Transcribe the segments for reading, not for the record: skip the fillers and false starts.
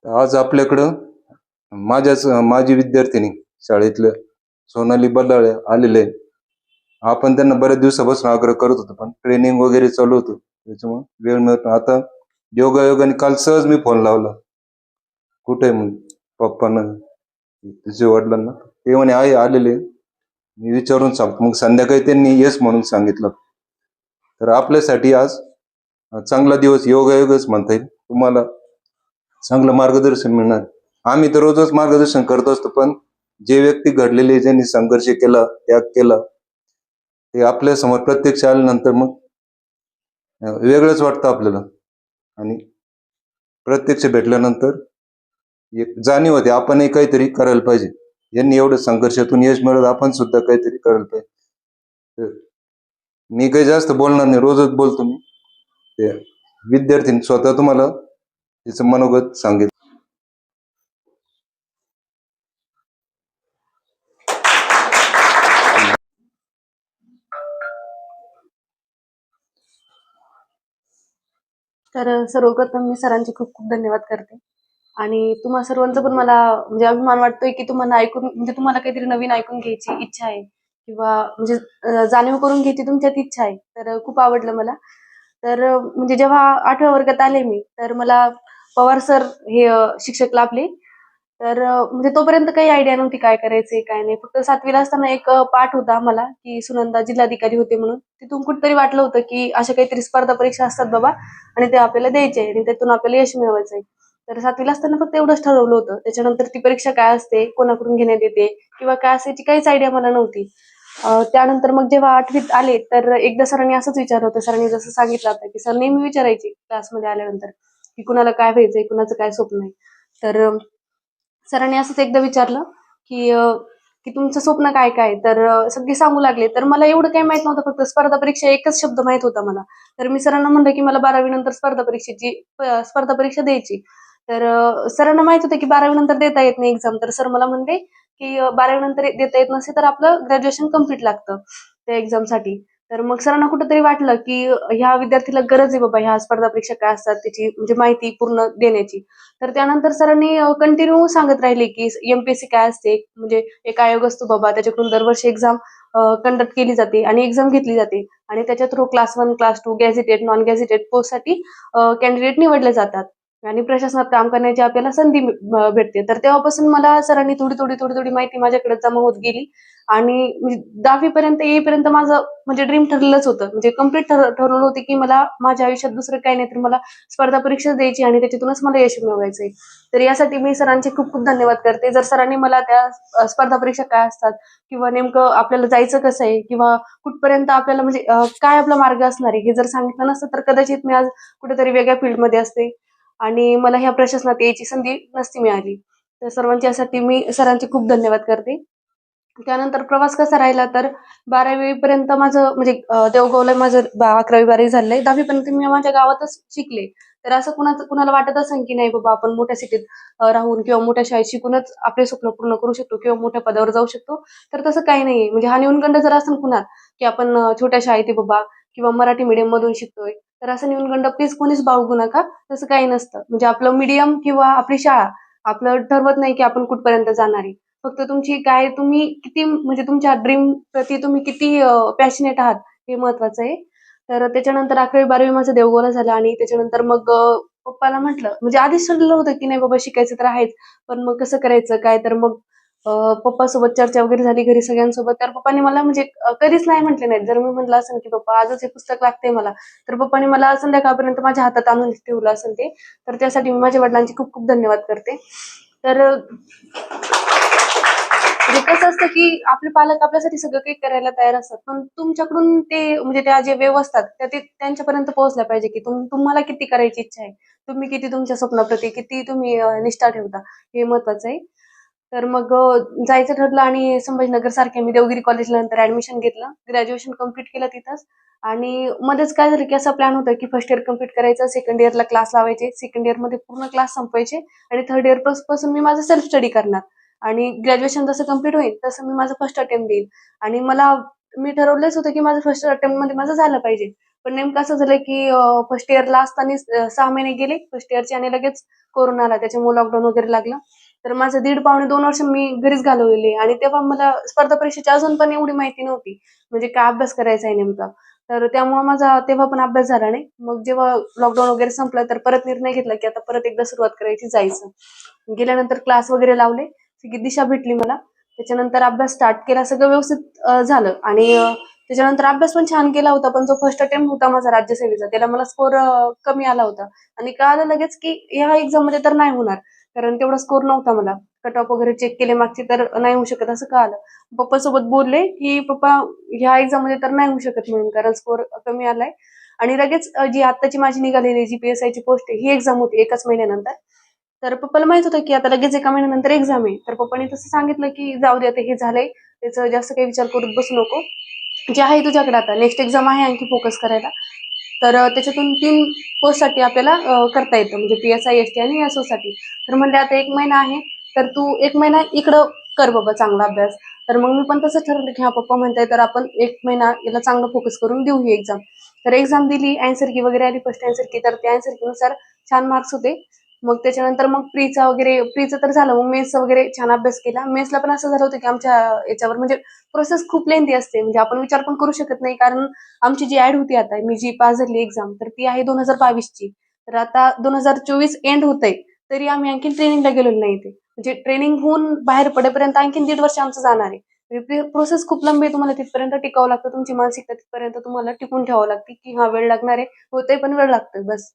आज आपल्याकडं माझी विद्यार्थिनी शाळेतल्या सोनाली बल्लाळे आलेले आहे. आपण त्यांना बऱ्याच दिवसापासून आग्रह करत होतो, पण ट्रेनिंग वगैरे चालू होतं, त्याच्यामुळे वेळ मिळत नाही. आता योगायोगाने काल सहज मी फोन लावला, कुठे आहे म्हणून पप्पांना, तुझ्या वडिलांना. ते म्हणे आहे आलेले. मी विचारून सांगतो. मग संध्याकाळी त्यांनी येस म्हणून सांगितलं. तर आपल्यासाठी आज चांगला दिवस, योगायोगच म्हणता येईल. तुम्हाला चांगलं मार्गदर्शन मिळणार. आम्ही तर रोजच मार्गदर्शन करत असतो, पण जे व्यक्ती घडलेले, ज्यांनी संघर्ष केला, त्याग केला, ते आपल्या समोर प्रत्यक्ष आल्यानंतर मग वेगळंच वाटतं आपल्याला. आणि प्रत्यक्ष भेटल्यानंतर एक जाणीव होते, आपणही काहीतरी करायला पाहिजे. यांनी एवढं संघर्षातून यश मिळत, आपण सुद्धा काहीतरी करायला पाहिजे. तर मी काही जास्त बोलणार नाही, रोजच बोलतो मी. ते विद्यार्थी स्वतः तुम्हाला त्याचं मनोगत सांगेल. तर सर्वप्रथम मी सरांचे खूप खूप धन्यवाद करते. आणि तुम्हा सर्वांचा पण मला म्हणजे अभिमान वाटतोय की तुम्हाला ऐकून म्हणजे तुम्हाला काहीतरी नवीन ऐकून घ्यायची इच्छा आहे किंवा म्हणजे जाणीव करून घ्यायची तुमच्यात इच्छा आहे. तर खूप आवडलं मला. तर म्हणजे जेव्हा 8व्या वर्गात आले मी, तर मला पवार सर हे शिक्षक लाभले. तर म्हणजे तोपर्यंत काही आयडिया नव्हती काय करायचंय काय नाही. फक्त 7वी ला असताना एक पाठ होता आम्हाला की सुनंदा जिल्हाधिकारी होते म्हणून. तिथून कुठेतरी वाटलं होतं की अशा काहीतरी स्पर्धा परीक्षा असतात बाबा आणि ते आपल्याला द्यायचे आणि त्यातून आपल्याला यश मिळवायचंय. तर 7वी ला असताना फक्त एवढंच ठरवलं होतं. त्याच्यानंतर ती परीक्षा काय असते, कोणाकडून घेण्यात येते किंवा काय असायची काहीच आयडिया मला नव्हती. त्यानंतर मग जेव्हा 8वीत आले, तर एकदा सरांनी असंच विचारलं होतं. सरांनी जसं सांगितलं होतं की सर नेहमी विचारायचे क्लासमध्ये आल्यानंतर की कुणाला काय व्हायचंय, कुणाचं काय स्वप्न आहे. तर सरांनी असंच एकदा विचारलं की की तुमचं स्वप्न काय काय. तर सगळे सांगू लागले. तर मला एवढं काही माहित नव्हतं, फक्त स्पर्धा परीक्षा एकच शब्द माहित होता मला. तर मी सरांना म्हणलं की मला 12वी नंतर स्पर्धा परीक्षा द्यायची. तर सरांना माहित होतं की 12वी नंतर देता येत नाही एक्झाम. तर सर मला म्हणले की 12वी नंतर देता येत नसेल तर आपलं ग्रॅज्युएशन कम्प्लीट लागतं त्या एक्झामसाठी. तर मग सरांना कुठेतरी वाटलं की ह्या विद्यार्थीला गरज आहे बाबा ह्या स्पर्धा परीक्षा काय असतात त्याची म्हणजे माहिती पूर्ण देण्याची. तर त्यानंतर सरांनी कंटिन्यू सांगत राहिले की एमपीएससी काय असते, म्हणजे एक आयोग असतो बाबा, त्याच्याकडून दरवर्षी एक्झाम कंडक्ट केली जाते आणि एक्झाम घेतली जाते आणि त्याच्या through class 1, class 2, gazetted, non gazetted पोस्टसाठी कॅन्डिडेट निवडले जातात आणि प्रशासनात काम करण्याची आपल्याला संधी भेटते. तर तेव्हापासून मला सरांनी थोडी थोडी थोडी थोडी माहिती माझ्याकडे जमा होत गेली आणि 10वी पर्यंत येईपर्यंत माझं म्हणजे ड्रीम ठरलेलंच होतं. म्हणजे कम्प्लीट ठरवलं होतं की मला माझ्या आयुष्यात दुसरं काही नाही तर मला स्पर्धा परीक्षा द्यायची आणि त्याच्यातूनच मला यश मिळवायचंय. तर यासाठी मी सरांचे खूप खूप धन्यवाद करते. जर सरांनी मला त्या स्पर्धा परीक्षा काय असतात किंवा नेमकं आपल्याला जायचं कसं आहे किंवा कुठपर्यंत आपल्याला म्हणजे काय आपला मार्ग असणार आहे हे जर सांगितलं नसतं, तर कदाचित मी आज कुठेतरी वेगळ्या फील्डमध्ये असते आणि मला ह्या प्रशासनात यायची संधी नसती मिळाली. तर सर्वांच्या यासाठी मी सरांचे खूप धन्यवाद करते. त्यानंतर प्रवास कसा राहिला तर 12वी पर्यंत माझं म्हणजे देवगावला माझं 11वी-12वी झालंय. 10वी पर्यंत मी माझ्या गावातच शिकले. तर असं कुणाला वाटत असेल की नाही बाबा आपण मोठ्या सिटीत राहून किंवा मोठ्या शाळेत शिकूनच आपले स्वप्न पूर्ण करू शकतो किंवा मोठ्या पदावर जाऊ शकतो. तर तसं काही नाहीये. म्हणजे हा न्यूनगंड जर असेल कुणात की आपण छोट्या शाळेत आहे बाबा किंवा मराठी मीडियम मधून शिकतोय, तर असं न्यूनगंड प्लीज कोणीच बाळगू नका. तसं काही नसतं. म्हणजे आपलं मीडियम किंवा आपली शाळा आपलं ठरवत नाही की आपण कुठपर्यंत जाणार आहे. फक्त तुमची काय तुम्ही किती म्हणजे तुमच्या ड्रीम प्रती तुम्ही किती पॅशनेट आहात हे महत्वाचं आहे. तर त्याच्यानंतर 11वी-12वी माझं देवगोला झालं आणि त्याच्यानंतर मग पप्पाला म्हटलं म्हणजे आधीच ठरलेलं होतं की नाही बाबा शिकायचं तर आहेच. पण मग कसं करायचं काय तर मग पप्पासोबत चर्चा वगैरे झाली घरी सगळ्यांसोबत. तर पप्पांनी मला म्हणजे कधीच नाही म्हटले नाहीत. जर मी म्हटलं असेल की पप्पा आजच हे पुस्तक लागतंय मला, तर पप्पांनी मला संध्याकाळपर्यंत माझ्या हातात आणून ठेवलं असेल ते. तर त्यासाठी मी माझ्या वडिलांचे खूप खूप धन्यवाद करते. तर म्हणजे कसं असतं की आपले पालक आपल्यासाठी सगळं काही करायला तयार असतात. पण तुमच्याकडून ते म्हणजे त्या जे वेव असतात त्या ते त्यांच्यापर्यंत पोहोचल्या पाहिजे की तुम्हाला किती करायची इच्छा आहे. तुम्ही किती तुमच्या स्वप्नाप्रती किती तुम्ही निष्ठा ठेवता हे महत्वाचं आहे. तर मग जायचं ठरलं आणि संभाजीनगर सारख्या मी देवगिरी कॉलेजला नंतर ऍडमिशन घेतलं. ग्रॅज्युएशन कंप्लीट केलं तिथंच आणि मध्येच काय झालं की असा प्लॅन होता की फर्स्ट इयर कंप्लीट करायचं, सेकंड इयरला क्लास लावायचे, सेकंड इयरमध्ये पूर्ण क्लास संपवायचे आणि थर्ड इयर पासून मी माझं सेल्फ स्टडी करणार. आणि ग्रॅज्युएशन जसं कंप्लीट होईल तसं मी माझं फर्स्ट अटेम्प्ट देईल आणि मी ठरवलंच होतं की माझं फर्स्ट अटेम्प्ट मध्ये माझं झालं पाहिजे. पण नेमकं असं झालं की फर्स्ट इयरला असताना 6 महिने गेले फर्स्ट इयरचे आणि लगेच कोरोना आला. त्याच्यामुळे लॉकडाऊन वगैरे लागलं. तर माझं दीड पावणे 2 वर्ष मी घरीच घालवलेली आणि तेव्हा मला स्पर्धा परीक्षेची अजून पण एवढी माहिती नव्हती. म्हणजे काय अभ्यास करायचा आहे नेमका. तर त्यामुळे माझा तेव्हा पण अभ्यास झाला नाही. मग जेव्हा लॉकडाऊन वगैरे संपलं तर परत निर्णय घेतला की आता परत एकदा सुरुवात करायची, जायचं. गेल्यानंतर क्लास वगैरे लावले. सगळी दिशा भेटली मला. त्याच्यानंतर अभ्यास स्टार्ट केला. सगळं व्यवस्थित झालं आणि त्याच्यानंतर अभ्यास पण छान केला होता. पण जो फर्स्ट अटेम्प्ट होता माझा राज्यसेवेचा त्याला मला स्कोर कमी आला होता आणि कळालं लगेच की ह्या एक्झाममध्ये तर नाही होणार. कारण तेवढा स्कोर नव्हता मला. कट ऑफ वगैरे चेक केले मागचे तर नाही होऊ शकत असं कळालं. पप्पासोबत बोलले की "पप्पा ह्या एक्झाममध्ये तर नाही होऊ शकत म्हणून कारण स्कोर कमी आलाय." आणि लगेच जी आत्ताची माझी निघालेली जी पी-एस-आयची पोस्ट आहे ही एक्झाम होती एकाच महिन्यानंतर. तर पप्पाला माहित होतं की आता लगेच एका महिन्यानंतर एक्झाम आहे. तर पप्पांनी तसं सांगितलं की "जाऊ दे आता हे झालंय. त्याचं जास्त काही विचार करत बसू नको. जे आहे तुझ्याकडे आता नेक्स्ट एक्झाम आहे आणखी फोकस करायला. तर त्याच्यातून 3 पोस्टसाठी आपल्याला करता येतं म्हणजे पी-एस-आय, एस-टी आणि एस-ओसाठी." तर म्हणले आता 1 महिना आहे, तर तू 1 महिना इकडं कर बाबा चांगला अभ्यास. तर मग मी पण तसंच ठरवलं की हां, पप्पा म्हणताय तर आपण 1 महिना याला चांगलं फोकस करून देऊ ही एक्झाम. तर एक्झाम दिली, अँसर की वगैरे आली फर्स्ट अँसर की. तर त्या अँसर कीनुसार छान मार्क्स होते. मग त्याच्यानंतर मग प्रीचं तर झालं. मग मेन्सचा वगैरे छान अभ्यास केला. मेन्सला पण असं झालं होतं की आमच्या याच्यावर म्हणजे प्रोसेस खूप लेंदी असते. म्हणजे आपण विचार पण करू शकत नाही कारण आमची जी ॲड होती आता मी जी पास झाली एक्झाम तर ती आहे 2022 ची. तर आता 2024 एंड होतंय. तरी आम्ही आणखीन ट्रेनिंगला गेलेलो नाही इथे. म्हणजे ट्रेनिंग होऊन बाहेर पडेपर्यंत आणखीन 1.5 वर्ष आमचं जाणार आहे. म्हणजे प्रोसेस खूप लंबी आहे. तुम्हाला तिथपर्यंत टिकावं लागतं. तुमची मानसिकता तिथपर्यंत तुम्हाला टिकून ठेवावं लागते, की हां, वेळ लागणार आहे. होतंय पण वेळ लागतोय बस.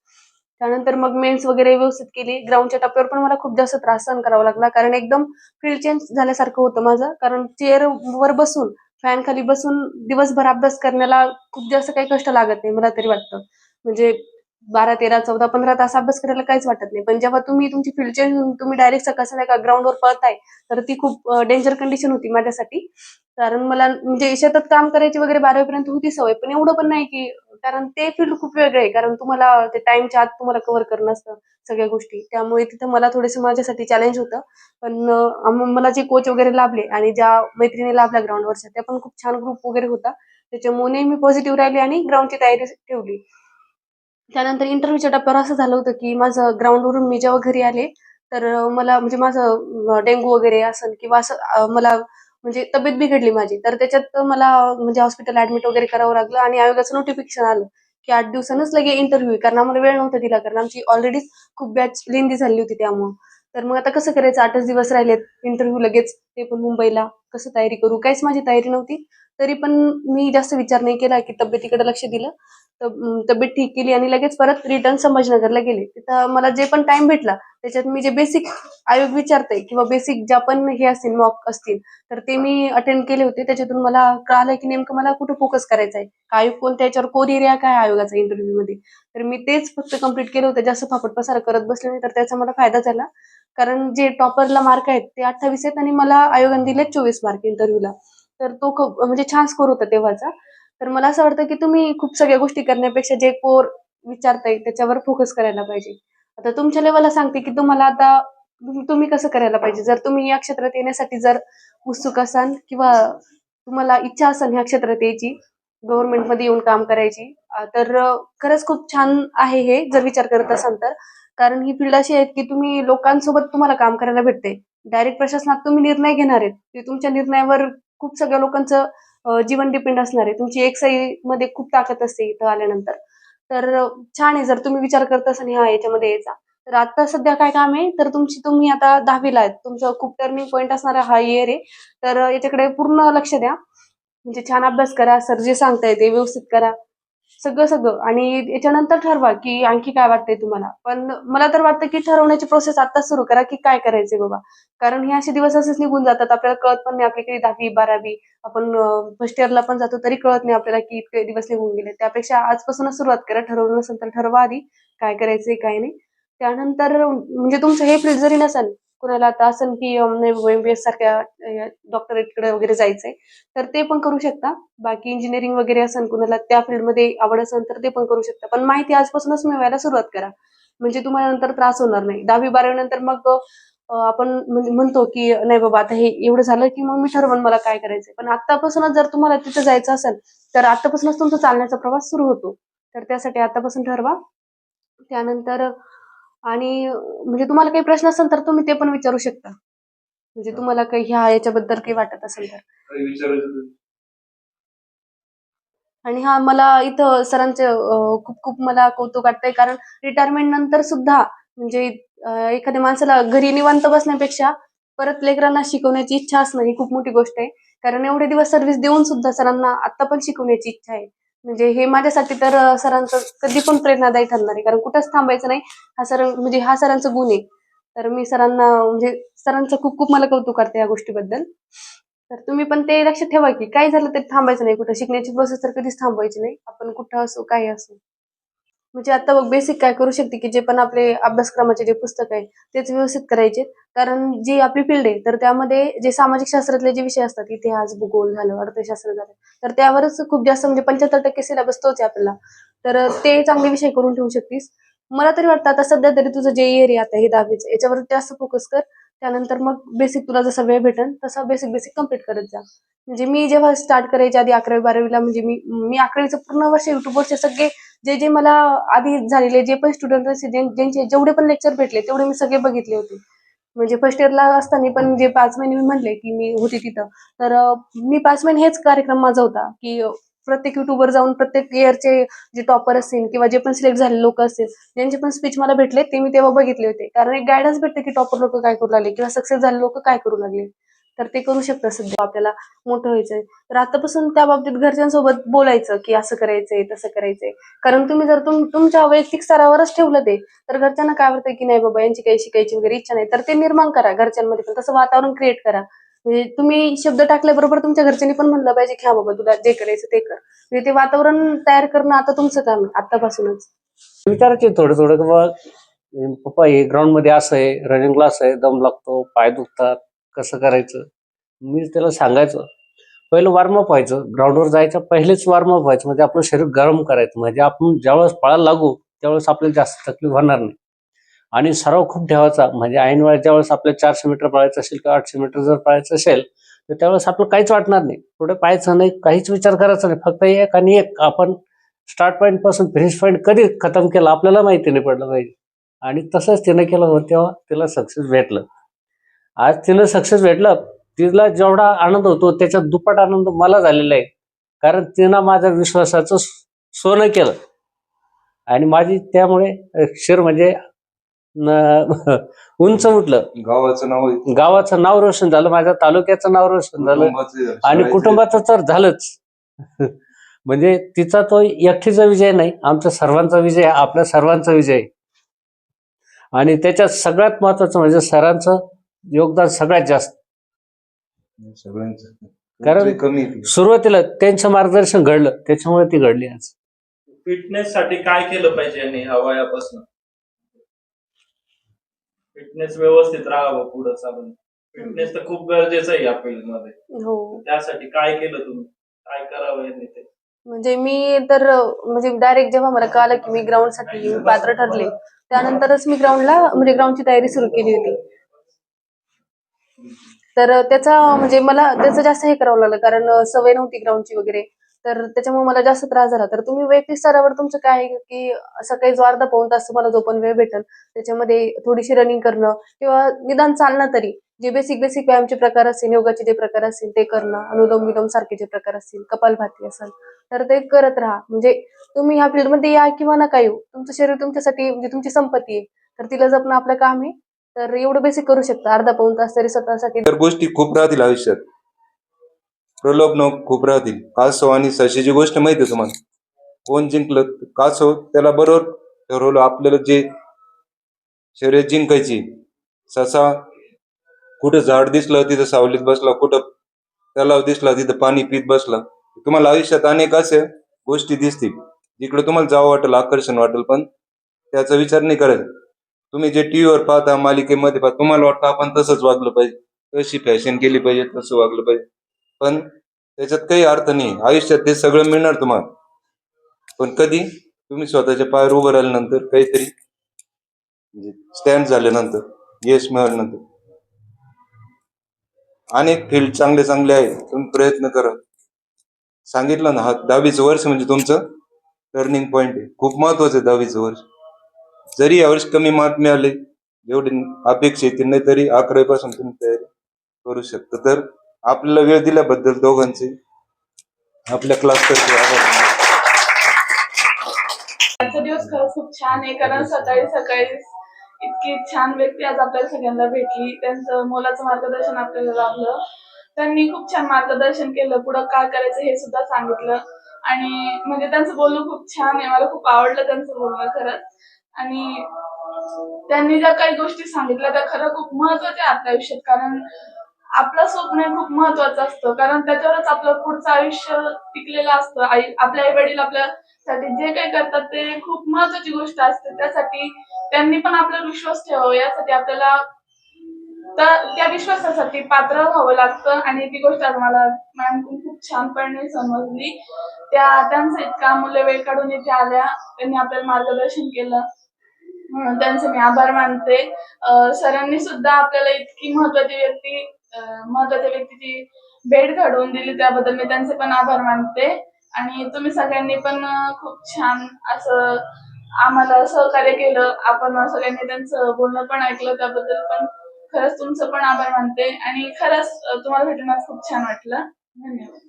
त्यानंतर मग मेन्स वगैरे व्यवस्थित केली. ग्राउंडच्या टप्प्यावर पण मला खूप जास्त त्रास सहन करावा लागला. कारण एकदम फील्ड चेंज झाल्यासारखं होतं माझं. कारण चेअरवर बसून, फॅन खाली बसून दिवसभर अभ्यास करण्याला खूप जास्त काही कष्ट लागत नाही, मला तरी वाटतं. म्हणजे 12, 13, 14, 15 तास अभ्यास करायला काहीच वाटत नाही. पण जेव्हा तुम्ही तुमची फील्ड चेंज होऊन तुम्ही डायरेक्ट सकाळ संध्याकाळ ग्राउंडवर पळताय, तर ती खूप डेंजर कंडिशन होती माझ्यासाठी. कारण मला म्हणजे शेतात काम करायची वगैरे 12वी पर्यंत होती सवय. पण एवढं पण नाही की कारण ते फील्ड खूप वेगळं आहे. कारण तुम्हाला ते टाईमच्या आत तुम्हाला कव्हर करणं असतं सगळ्या गोष्टी. त्यामुळे तिथं मला थोडंसं माझ्यासाठी चॅलेंज होतं. पण मला जे कोच वगैरे लाभले आणि ज्या मैत्रिणी लाभल्या ग्राउंडवरच्या त्या पण खूप छान ग्रुप वगैरे होता. त्याच्यामुळे नेहमी पॉझिटिव्ह राहिली आणि ग्राउंडची तयारी ठेवली. त्यानंतर इंटरव्ह्यूच्या टप्प्यावर असं झालं होतं, की माझं ग्राउंडवरून मी जेव्हा घरी आले, तर मला म्हणजे माझं डेंग्यू वगैरे असेल किंवा असं मला म्हणजे तब्येत बिघडली माझी. तर त्याच्यात मला म्हणजे हॉस्पिटल ॲडमिट वगैरे करावं लागलं आणि आयोगाचं नोटिफिकेशन आलं, की 8 दिवसांनीच लगे इंटरव्ह्यू आहे. कारण आम्हाला वेळ नव्हता दिला. कारण आमची ऑलरेडीच खूप बॅच लेंदी झाली होती त्यामुळं. तर मग आता कसं करायचं 8च दिवस राहिलेत, इंटरव्ह्यू लगेच, ते पण मुंबईला. कसं तयारी करू? काहीच माझी तयारी नव्हती. तरी पण मी जास्त विचार नाही केला, की तब्येतीकडे लक्ष दिलं. तब्येत ठीक केली आणि लगेच परत रिटर्न संभाजीनगरला गेले. तिथं मला जे पण टाईम भेटला, त्याच्यात मी जे बेसिक आयोग विचारतंय किंवा बेसिक ज्या पण हे असतील मॉक असतील, तर ते मी अटेंड केले होते. त्याच्यातून मला कळालं, की नेमकं मला कुठं फोकस करायचा आहे. आयोग कोणत्या याच्यावर कोर एरिया काय आहे आयोगाचा इंटरव्ह्यूमध्ये. तर मी तेच फक्त कंप्लीट केलं होतं. जास्त फापट-पसारा करत बसले नाही, तर त्याचा मला फायदा झाला. कारण जे टॉपरला मार्क आहेत ते 28 आहेत आणि मला आयोगाने दिले 24 मार्क इंटरव्ह्यूला. तर तो खूप म्हणजे छान स्कोर होता तेव्हाचा. तर मला असं वाटतं, की तुम्ही खूप सगळ्या गोष्टी करण्यापेक्षा जे कोर विचारताय त्याच्यावर फोकस करायला पाहिजे. आता तुमच्या लेव्हलला सांगते, की तुम्हाला आता तुम्ही कसं करायला पाहिजे. जर तुम्ही या क्षेत्रात येण्यासाठी जर उत्सुक असाल किंवा तुम्हाला इच्छा असेल ह्या क्षेत्रात यायची, गव्हर्नमेंटमध्ये येऊन काम करायची, तर खरंच खूप छान आहे हे जर विचार करत असाल तर. कारण ही फील्ड अशी आहे, की तुम्ही लोकांसोबत तुम्हाला काम करायला भेटते. डायरेक्ट प्रशासनात तुम्ही निर्णय घेणार आहेत. ते तुमच्या निर्णयावर खूप सगळ्या लोकांचं जीवन डिपेंड असणार आहे. तुमची एकसाईमध्ये खूप ताकद असते इथं आल्यानंतर. तर छान आहे जर तुम्ही विचार करत असाल ह्या याच्यामध्ये यायचा. तर आता सध्या काय काम आहे, तर तुम्ही आता 10वीला आहेत. तुमचं खूप टर्निंग पॉइंट असणारा हा इयर आहे. तर याच्याकडे पूर्ण लक्ष द्या. म्हणजे छान अभ्यास करा. सर जे सांगताय ते व्यवस्थित करा. सगळं आणि याच्यानंतर ठरवा, की आणखी काय वाटतंय तुम्हाला. पण मला तर वाटतं, की ठरवण्याची प्रोसेस आत्ताच सुरू करा, की काय करायचंय बाबा. कारण हे असे दिवस असेच निघून जातात. आपल्याला कळत पण नाही आपली कधी 10वी, 12वी आपण फर्स्ट इयरला पण जातो तरी कळत नाही आपल्याला, की इतके दिवस निघून गेले. त्यापेक्षा आजपासूनच सुरुवात करा. ठरवलं नसेल तर ठरवा आधी काय करायचंय, काय नाही. त्यानंतर म्हणजे तुमचं हे फील्ड जरी नसेल, कुणाला आता असेल, की नाही बाबा एम-बी-एस सारख्या डॉक्टरेटकडे वगैरे जायचंय, तर ते पण करू शकता. बाकी इंजिनिअरिंग वगैरे असेल कुणाला त्या फील्डमध्ये आवड असेल तर ते पण करू शकता. पण माहिती आजपासूनच मिळवायला सुरुवात करा. म्हणजे तुम्हाला नंतर त्रास होणार नाही. 10वी-12वी नंतर मग आपण म्हणजे म्हणतो, की नाही बाबा आता हे एवढं झालं, की मग मी ठरवेन मला काय करायचंय. पण आत्तापासूनच जर तुम्हाला तिथं जायचं असेल, तर आत्तापासूनच तुमचा चालण्याचा प्रवास सुरू होतो. तर त्यासाठी आतापासून ठरवा. त्यानंतर आणि म्हणजे तुम्हाला काही प्रश्न असेल तर तुम्ही ते पण विचारू शकता. म्हणजे तुम्हाला काही ह्या याच्याबद्दल काही वाटत असेल तर. काही विचारायचं आणि हा मला इथं सरांचे खूप खूप मला कौतुक वाटतंय, कारण रिटायरमेंट नंतर सुद्धा म्हणजे एखाद्या माणसाला घरी निवांत बसण्यापेक्षा परत लेकरांना शिकवण्याची इच्छा असणं ही खूप मोठी गोष्ट आहे. कारण एवढे दिवस सर्व्हिस देऊन सुद्धा सरांना आता पण शिकवण्याची इच्छा आहे. म्हणजे हे माझ्यासाठी तर सरांचं कधी पण प्रेरणादायी ठरणार आहे. कारण कुठंच थांबायचं नाही. हा सरांचा गुण आहे. तर मी सरांना म्हणजे सरांचं खूप खूप मला कौतुक वाटतं या गोष्टीबद्दल. तर तुम्ही पण ते लक्षात ठेवा, की काही झालं तरी थांबायचं नाही कुठं. शिकण्याची प्रोसेस तर कधीच थांबवायची नाही. आपण कुठं असो, काही असो. म्हणजे आता बघ बेसिक काय करू शकते, की जे पण आपले अभ्यासक्रमाचे जे पुस्तक आहे, तेच व्यवस्थित करायचे. कारण जी आपली फील्ड आहे, तर त्यामध्ये जे सामाजिक शास्त्रातले जे विषय असतात, इतिहास, भूगोल झालं, अर्थशास्त्र झालं, तर त्यावरच खूप जास्त म्हणजे 75% सिलेबस तोच आहे आपल्याला. तर ते चांगले विषय करून ठेवू शकतीस. मला तरी वाटतं आता सध्या तरी तुझं जे इयर आहे आता हे 10वीचं, याच्यावर जास्त फोकस कर. त्यानंतर मग बेसिक तुला जसा वेळ भेटेल तसा बेसिक बेसिक कंप्लीट करत जा. म्हणजे मी जेव्हा स्टार्ट करायच्या आधी 11वी-12वीला म्हणजे मी मी 11वीचं पूर्ण वर्ष युट्यूबवरचे सगळे जे मला आधी झालेले जे पण स्टुडंट ज्यांचे जेवढे पण लेक्चर भेटले तेवढे मी सगळे बघितले होते. म्हणजे फर्स्ट इयरला असताना पण जे 5 महिने मी म्हणले की मी होती तिथं, तर मी 5 महिने हेच कार्यक्रम माझा होता, की प्रत्येक युट्यूबवर जाऊन प्रत्येक इयरचे जे टॉपर असतील किंवा जे पण सिलेक्ट झालेले लोक असतील, ज्यांचे पण स्पीच मला भेटले ते मी तेव्हा बघितले होते. कारण एक गायडन्स भेटते की टॉपर लोक काय करू लागले किंवा सक्सेस झाले लोक काय करू लागले. तर ते करू शकतात सध्या आपल्याला मोठं व्हायचंय. तर आतापासून त्या बाबतीत घरच्यांसोबत बोलायचं की असं करायचंय, तसं करायचंय. कारण तुम्ही जर तुमच्या वैयक्तिक स्तरावरच ठेवलं ते, तर घरच्यांना काय वाटतं की नाही बाबा यांची काही शिकायची वगैरे इच्छा नाही. तर ते निर्माण करा घरच्यांमध्ये पण तसं वातावरण क्रिएट करा. म्हणजे तुम्ही शब्द टाकल्याबरोबर तुमच्या घरच्यांनी पण म्हणलं पाहिजे की हा बाबा तुला जे करायचं ते कर. म्हणजे ते वातावरण तयार करणं आता तुमचं काम आहे आतापासूनच. विचारायचे थोडं थोडं की बाबा पप्पा हे ग्राउंड मध्ये असं आहे, रनिंगला असं आहे, दम लागतो, पाय दुखतात, कसं करायचं. मी त्याला सांगायचं पहिलं वॉर्मअप व्हायचं, ग्राउंडवर जायचं पहिलेच वॉर्मअप व्हायचं, म्हणजे आपलं शरीर गरम करायचं. म्हणजे आपण ज्यावेळेस पळायला लागू त्यावेळेस आपल्याला जास्त तकलीफ होणार नाही. आणि सराव खूप ठेवायचा, म्हणजे ऐन वेळेस ज्यावेळेस आपल्याला 400 मीटर पळायचं असेल किंवा 800 मीटर जर पळायचं असेल तर त्यावेळेस आपलं काहीच वाटणार नाही, पुढे पाहायचं नाही, काहीच विचार करायचा नाही. फक्त एक आणि एक आपण स्टार्ट पॉईंट पासून फिनिश पॉईंट कधी खतम केला आपल्याला माहिती नाही पडलं पाहिजे. आणि तसंच तिनं केलं होतं तेव्हा तिला सक्सेस भेटलं. आज तिला सक्सेस भेटलं, तिला जेवढा आनंद होतो त्याच्यात दुप्पट आनंद मला झालेला आहे. कारण तिनं माझ्या विश्वासाचं सोनं केलं आणि माझी त्यामुळे शिर म्हणजे उंच उठलं. गावाचं नाव आहे, गावाचं नाव रोशन झालं, माझ्या तालुक्याचं नाव रोशन झालं कुटुंबाचं, आणि शाळेतले. कुटुंबाचं तर झालंच. म्हणजे तिचा तो एकटीचा विजय नाही, आमच्या सर्वांचा विजय, आपल्या सर्वांचा विजय. आणि त्याच्यात सगळ्यात महत्वाचं म्हणजे सरांचं योगदान सगळ्यात जास्त. सगळ्यांचं कारण तुमचं कमी आहे. सुरुवातीला त्यांचं मार्गदर्शन घडलं त्याच्यामुळे ती घडली आज. फिटनेस साठी काय केलं पाहिजे यांनी ह्या वयापासून? फिटनेस व्यवस्थित राहावं पुढे चालून. फिटनेस तर खूप गरजेचं आहे या फील्ड मध्ये. हो. त्यासाठी काय केलं तुम्ही? काय करावं यांनी ते? म्हणजे मी तर म्हणजे डायरेक्ट जेव्हा मला कळालं की मी ग्राउंडसाठी मी पात्र ठरले, त्यानंतरच मी ग्राउंडला म्हणजे ग्राउंडची तयारी सुरू केली होती. तर त्याचा म्हणजे मला त्याचं जास्त हे करावं लागलं, कारण सवय नव्हती ग्राउंडची वगैरे. तर त्याच्यामुळे मला जास्त त्रास झाला. तर तुम्ही वैयक्तिक स्तरावर तुमचं काय आहे की सकाळी जो अर्धा पाऊण तास तुम्हाला जो पण वेळ भेटेल त्याच्यामध्ये थोडीशी रनिंग करणं किंवा निदान चालणं तरी. जे बेसिक बेसिक व्यायामचे प्रकार असतील, योगाचे जे प्रकार असतील ते करणं, अनुलोम विलोम सारखे जे प्रकार असतील, कपालभाती असेल, तर ते करत राहा. म्हणजे तुम्ही ह्या फील्डमध्ये या किंवा नका येऊ, तुमचं शरीर तुमच्यासाठी म्हणजे तुमची संपत्ती आहे. तर तिला जपणं आपलं काम आहे. तर एवढं बेसिक करू शकता अर्धा पाऊण तास तरी स्वतःसाठी. तर गोष्टी खूप राहतील आयुष्यात, प्रलोभन खूप राहतील. कासव आणि सशीची गोष्ट माहिती आहे तुम्हाला? कोण जिंकलं? कासव त्याला बरोबर ठरवलं आपल्याला जे शर्यत जिंकायची. ससा कुठं झाड दिसलं तिथं सावलीत बसला, कुठं तलाव दिसला तिथं पाणी पित बसला. तुम्हाला आयुष्यात अनेक अशा गोष्टी दिसतील जिकडे तुम्हाला जावं वाटेल, आकर्षण वाटेल, पण त्याचा विचार नाही करायचा. तुम्ही जे टीव्हीवर पाहता, मालिकेमध्ये पाहता, तुम्हाला वाटतं आपण तसंच वागलं पाहिजे, तशी फॅशन केली पाहिजे, तसं वागलं पाहिजे, पण त्याच्यात काही अर्थ नाही. आयुष्यात ते सगळं मिळणार तुम्हाला, पण कधी तुम्ही स्वतःच्या पायावर उभं राहिल्यानंतर, काहीतरी स्टँड झाल्यानंतर, यश मिळाल्यानंतर. अनेक फील्ड चांगले चांगले आहे, तुम्ही प्रयत्न करा. सांगितलं ना, हा 10वीचं वर्ष म्हणजे तुमचं टर्निंग पॉइंट आहे, खूप महत्वाचं आहे 10वीचं वर्ष. जरी यावर्षी कमी मार्क मिळाले, एवढे अपेक्षा येतील, नाही तरी 11वी पासून तुम्ही तयारी करू शकता. तर आपल्याला वेळ दिल्याबद्दल दोघांचे आपल्या क्लासतर्फे आभार. आजचा दिवस खरंच खूप छान आहे, कारण सकाळी सकाळी इतकी छान व्यक्ती आज आपल्याला सगळ्यांना भेटली. त्यांचं मोलाचं मार्गदर्शन आपल्याला लाभलं. त्यांनी खूप छान मार्गदर्शन केलं, पुढं काय करायचं हे सुद्धा सांगितलं. आणि म्हणजे त्यांचं बोलणं खूप छान आहे, मला खूप आवडलं त्यांचं बोलणं खरंच. आणि त्यांनी ज्या काही गोष्टी सांगितल्या त्या खरं खूप महत्वाच्या आहे आपल्या आयुष्यात, कारण आपलं स्वप्न हे खूप महत्वाचं असतं, कारण त्याच्यावरच आपलं पुढचं आयुष्य टिकलेलं असतं. आपले आई वडील आपल्यासाठी जे काही करतात ते खूप महत्वाची गोष्ट असते. त्यासाठी त्यांनी पण आपल्यावर विश्वास ठेवावा, यासाठी आपल्याला त्या विश्वासासाठी पात्र व्हावं लागतं. आणि ती गोष्ट आज मला मॅम खूप छानपणे समजली. त्यांचा इतका अमूल्य वेळ काढून इथे आल्या, त्यांनी आपल्याला मार्गदर्शन केलं, म्हणून त्यांचे मी आभार मानते. सरांनी सुद्धा आपल्याला इतकी महत्वाच्या व्यक्तीची भेट घडवून दिली, त्याबद्दल मी त्यांचे पण आभार मानते. आणि तुम्ही सगळ्यांनी पण खूप छान असं आम्हाला सहकार्य केलं. आपण सगळ्यांनी त्यांचं बोलणं पण ऐकलं, त्याबद्दल पण खरंच तुमचं पण आभार मानते. आणि खरंच तुम्हाला भेटून आज खूप छान वाटलं. धन्यवाद.